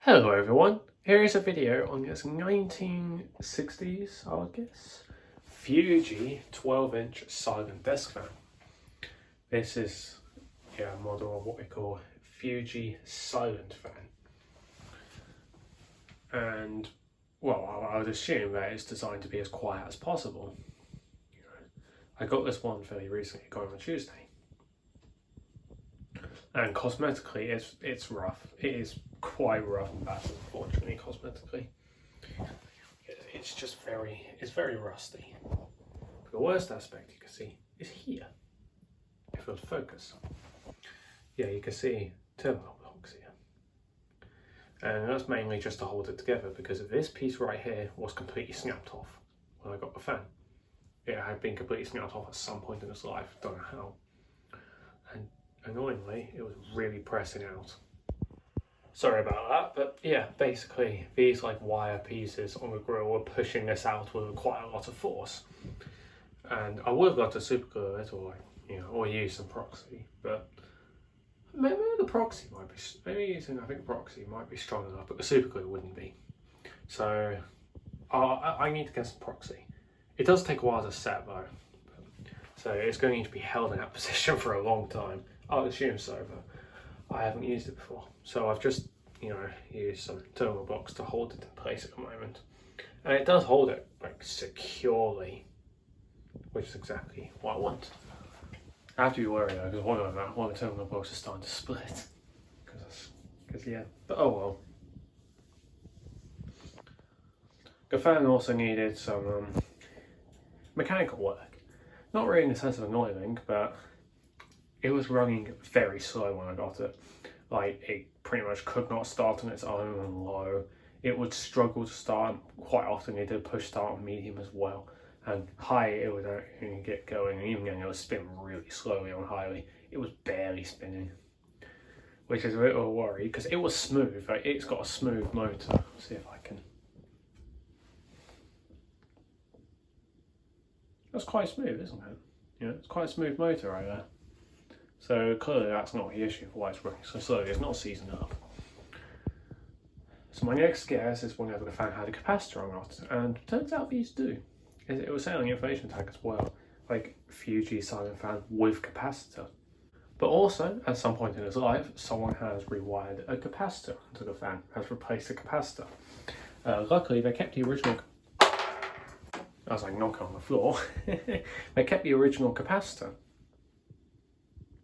Hello everyone, here is a video on this 1960s, I would guess, Fuji 12-inch silent desk fan. This is a model of what we call Fuji silent fan. And, well, I would assume that it's designed to be as quiet as possible. I got this one fairly recently, got it on Tuesday. And cosmetically, it's rough. It is quite rough and battered, unfortunately, cosmetically. It's just very rusty. But the worst aspect you can see is here. If it'll focus. Yeah, you can see terminal blocks here. And that's mainly just to hold it together because this piece right here was completely snapped off when I got the fan. It had been completely snapped off at some point in its life, don't know how. And annoyingly, it was really pressing out. Sorry about that, but yeah, basically these like wire pieces on the grill were pushing this out with quite a lot of force. And I would have got to super glue it or or use some proxy, but maybe the proxy might be, I think proxy might be strong enough, but the super glue wouldn't be. So I need to get some proxy. It does take a while to set though, so it's going to need to be held in that position for a long time. I would assume so, but I haven't used it before. So I've just, used some terminal blocks to hold it in place at the moment. And it does hold it like securely, which is exactly what I want. I have to be worried though, because one of the terminal blocks is starting to split. Because yeah, but oh well. The fan also needed some mechanical work. Not really in the sense of annoying, but it was running very slow when I got it. Like, it pretty much could not start on its own on low. It would struggle to start. Quite often it did push start on medium as well. And high, it would only get going. And even then, it was spinning really slowly on highly. It was barely spinning. Which is a bit of a worry, because it was smooth. Like, it's got a smooth motor. Let's see if I can. That's quite smooth, isn't it? It's quite a smooth motor right there. So clearly that's not the issue for why it's running so slowly. It's not seasoned up. So my next guess is whenever the fan had a capacitor or not, and it turns out these do. It was saying on the information tag as well, like Fuji silent fan with capacitor. But also, at some point in its life, someone has rewired a capacitor into the fan, has replaced the capacitor. Luckily, they kept the original. I was like knocking on the floor. They kept the original capacitor,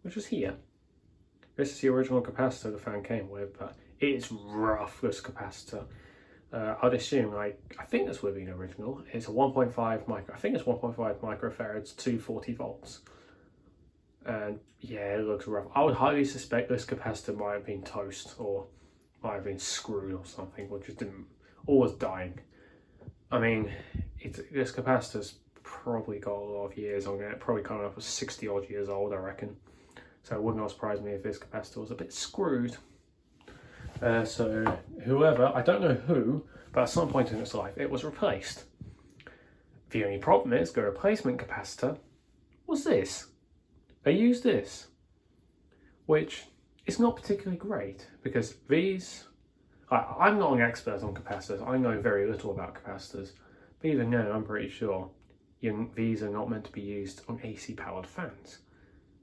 which is here. This is the original capacitor the fan came with, but it is rough, this capacitor. I'd assume, I think this would be an original. It's a 1.5 micro, I think it's 1.5 microfarads, 240 volts. And yeah, it looks rough. I would highly suspect this capacitor might have been toast or might have been screwed or something, or just didn't, or was dying. I mean, this capacitor's probably got a lot of years on it, probably coming up with 60 odd years old, I reckon. So it would not surprise me if this capacitor was a bit screwed. So whoever, I don't know who, but at some point in its life it was replaced. The only problem is the replacement capacitor was this. They used this, which is not particularly great because these, I'm not an expert on capacitors. I know very little about capacitors, but even then I'm pretty sure these are not meant to be used on AC powered fans.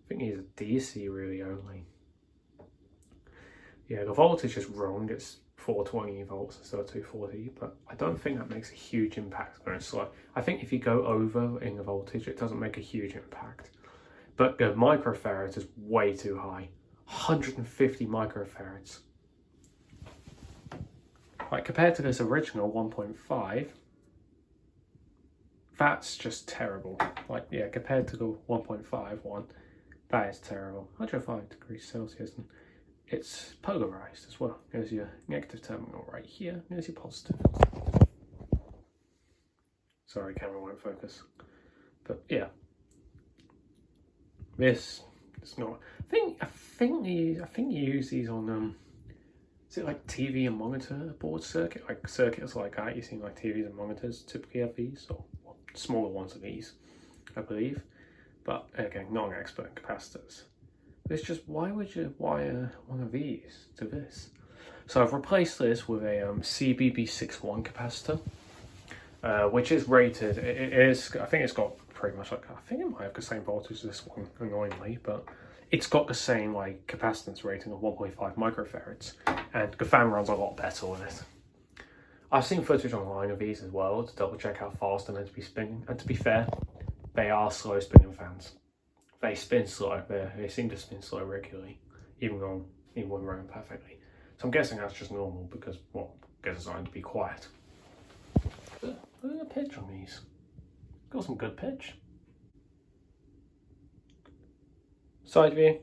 I think these are DC really only. Yeah, the voltage is wrong. It's 420 volts instead of 240, but I don't think that makes a huge impact when it's slow. I think if you go over in the voltage, it doesn't make a huge impact. But the microfarads is way too high. 150 microfarads. Like compared to this original 1.5, that's just terrible. Like, yeah, compared to the 1.5 one, that is terrible. 105 degrees Celsius, and it's polarized as well. There's your negative terminal right here, there's your positive. Sorry, camera won't focus. But yeah. This is not, I think you use these on is it like TV and monitor board circuit? Like circuits like that, you see like TVs and monitors typically have these, or smaller ones of these, I believe. But again, not an expert in capacitors. It's just, why would you wire one of these to this? So I've replaced this with a CBB61 capacitor, which is rated, it is, I think it's got pretty much like, I think it might have the same voltage as this one, annoyingly, but it's got the same like capacitance rating of 1.5 microfarads, and the fan runs a lot better with it. I've seen footage online of these as well to double check how fast they're meant to be spinning, and to be fair, they are slow spinning fans. They spin slow, they seem to spin slow regularly, even when running perfectly. So I'm guessing that's just normal because, well, they're designed to be quiet. But look at the pitch on these. Got some good pitch. Side view.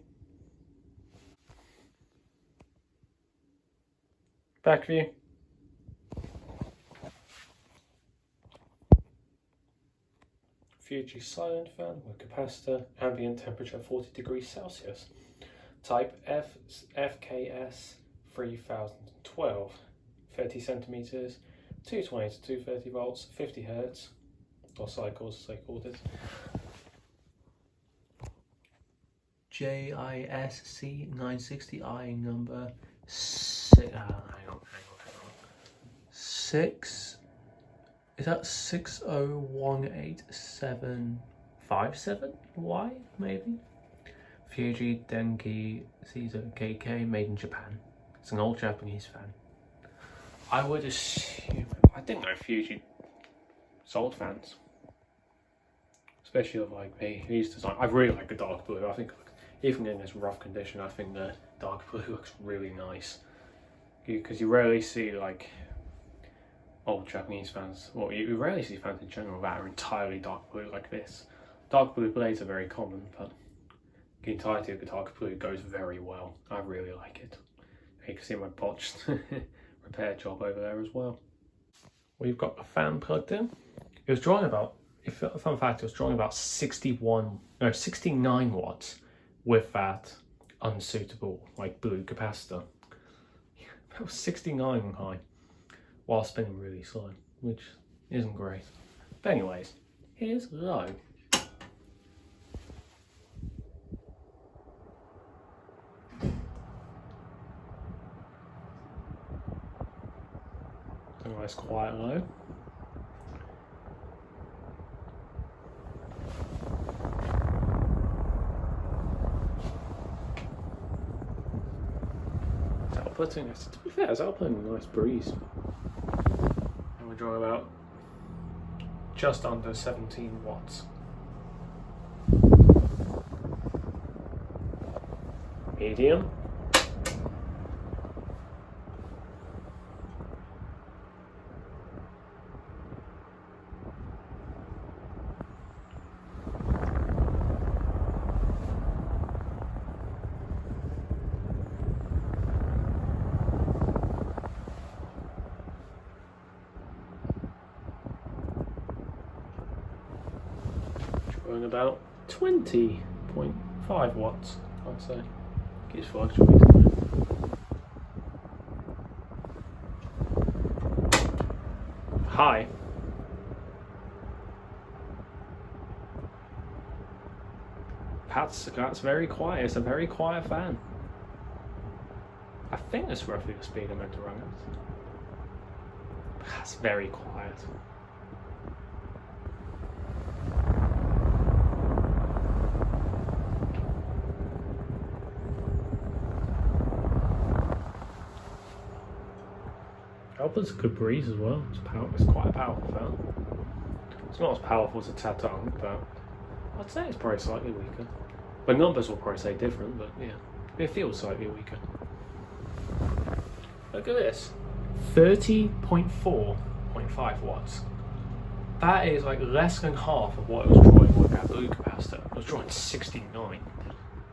Back view. Fuji silent fan with capacitor, ambient temperature 40 degrees Celsius. Type FKS 3012, 30 centimeters, 220 to 230 volts, 50 hertz, or cycles as they called it. JISC 960i number 6. Hang on. 6. Is that 60185757Y maybe? Fuji Denki Caesar KK, made in Japan. It's an old Japanese fan. I would assume, I didn't know Fuji sold fans, especially of like these design. I really like the dark blue. I think even in this rough condition, I think the dark blue looks really nice, because you rarely see like old Japanese fans, well, you rarely see fans in general that are entirely dark blue like this. Dark blue blades are very common, but the entirety of the dark blue goes very well. I really like it. You can see my botched repair job over there as well. We've got the fan plugged in. It was drawing about, fun fact, it was drawing about 69 watts with that unsuitable like blue capacitor. That was 69 on high, while spinning really slow, which isn't great. But anyways, here's low. A nice quiet low. It's outputting, to be fair, it's outputting a nice breeze. And we're drawing about just under 17 watts. Medium. Drawing about 20.5 watts, I'd say. Keeps fluctuating. High. That's very quiet. It's a very quiet fan. I think that's roughly the speed I'm meant to run at. That's very quiet. Output's a good breeze as well. It's quite a powerful fan. It's not as powerful as a Tatung, but I'd say it's probably slightly weaker. The numbers will probably say different, but yeah, it feels slightly weaker. Look at this, 30.4.5 watts. That is like less than half of what it was drawing with that blue capacitor. It was drawing 69.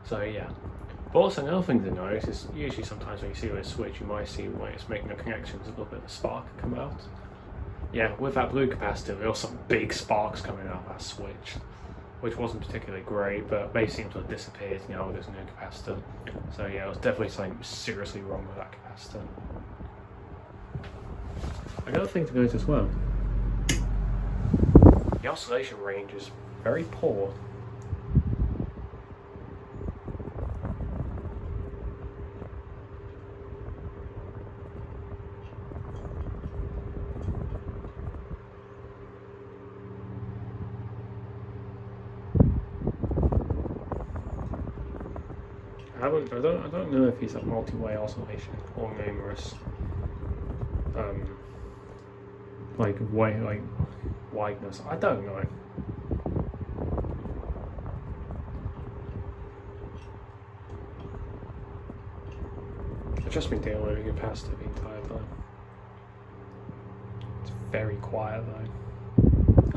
So yeah. But also another thing to notice is usually sometimes when you see a switch, you might see when it's making the connections a little bit of spark come out. Yeah, with that blue capacitor, there were some big sparks coming out of that switch, which wasn't particularly great, but they seem to have disappeared now with this new capacitor. So yeah, it was definitely something seriously wrong with that capacitor. Another thing to note as well, the oscillation range is very poor. I don't know if he's a multi-way oscillation or numerous like wideness. I don't know. I've just been dealing with a capacitor the entire time. It's very quiet though.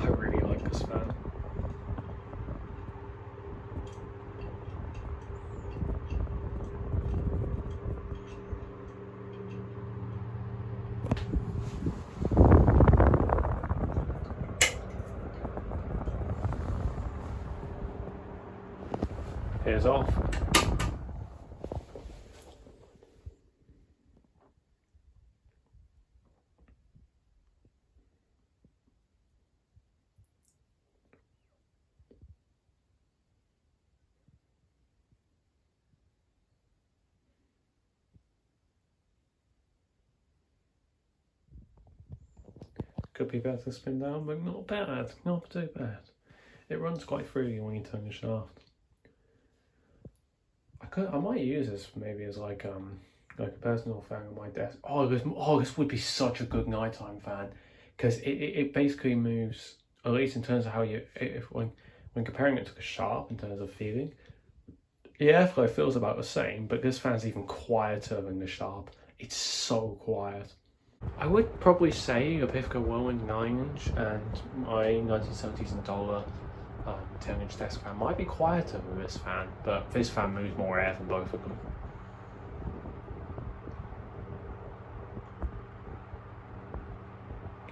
I really like this fan. Here's off. Could be better spin down, but not bad, not too bad. It runs quite freely when you turn the shaft. I might use this maybe as like a personal fan on my desk. This would be such a good nighttime fan, because it basically moves, at least in terms of how when comparing it to the Sharp in terms of feeling, the airflow feels about the same, but this fan's even quieter than the Sharp. It's so quiet. I would probably say a Pifka Whirlwind 9-inch and my 1970s dollar 10-inch desk fan might be quieter than this fan, but this fan moves more air than both of them.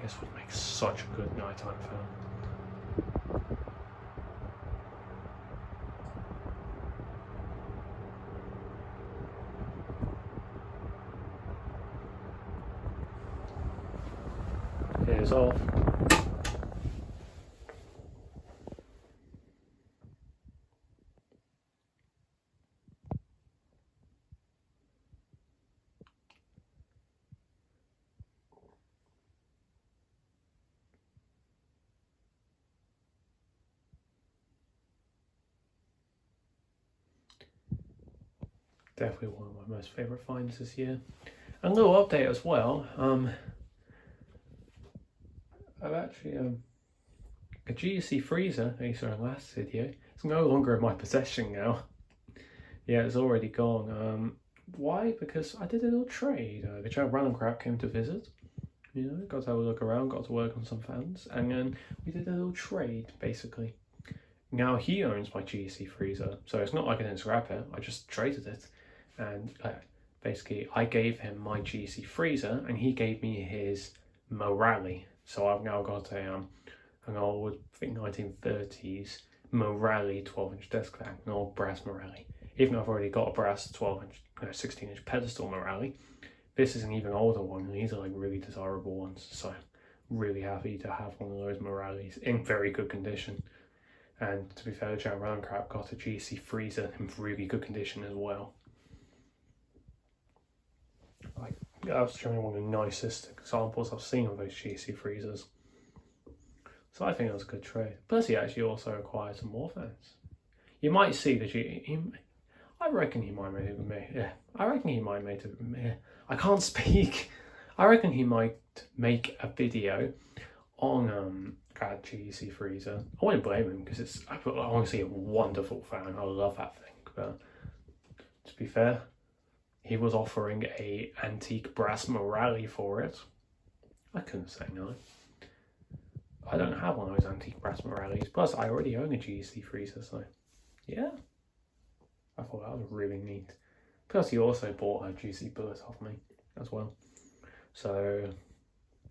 This would make such a good nighttime fan. Here's off. Definitely one of my most favourite finds this year. And a little update as well. I've actually a GEC freezer that you saw in the last video. It's no longer in my possession now. Yeah, it's already gone. Why? Because I did a little trade. The channel Random Crap came to visit. You know, got to have a look around, got to work on some fans, and then we did a little trade basically. Now he owns my GEC freezer, so it's not like I didn't scrap it. I just traded it, and basically I gave him my GEC freezer, and he gave me his Morale. So I've now got an old, I think 1930s Morale 12-inch desk fan, an old brass Morale. Even though I've already got a brass 12-inch, 16-inch pedestal Morale, this is an even older one, and these are like really desirable ones. So really happy to have one of those Morales in very good condition. And to be fair, the channel Random Crap got a GEC freezer in really good condition as well. Like, that's generally one of the nicest examples I've seen of those GEC freezers. So I think that was a good trade. Plus, he actually also acquired some more fans. You might see the I reckon he might make it. Yeah, I reckon he might make it. Yeah, I can't speak. I reckon he might make a video on that GEC freezer. I wouldn't blame him because it's honestly a wonderful fan. I love that thing. But to be fair, he was offering a antique brass Morale for it. I couldn't say no. I don't have one of those antique brass Morales. Plus, I already own a GEC freezer, so yeah. I thought that was really neat. Plus, he also bought a GEC bullet off me as well. So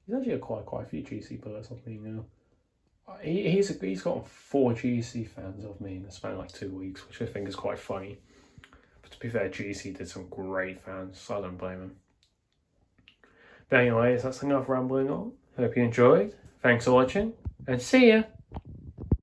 he's actually quite a few GEC bullets off me now. He's gotten 4 GEC fans of me in the span of like 2 weeks, which I think is quite funny. But to be fair, GEC did some great fans, so I don't blame him. But anyways, that's enough rambling on. Hope you enjoyed. Thanks for watching, and see ya!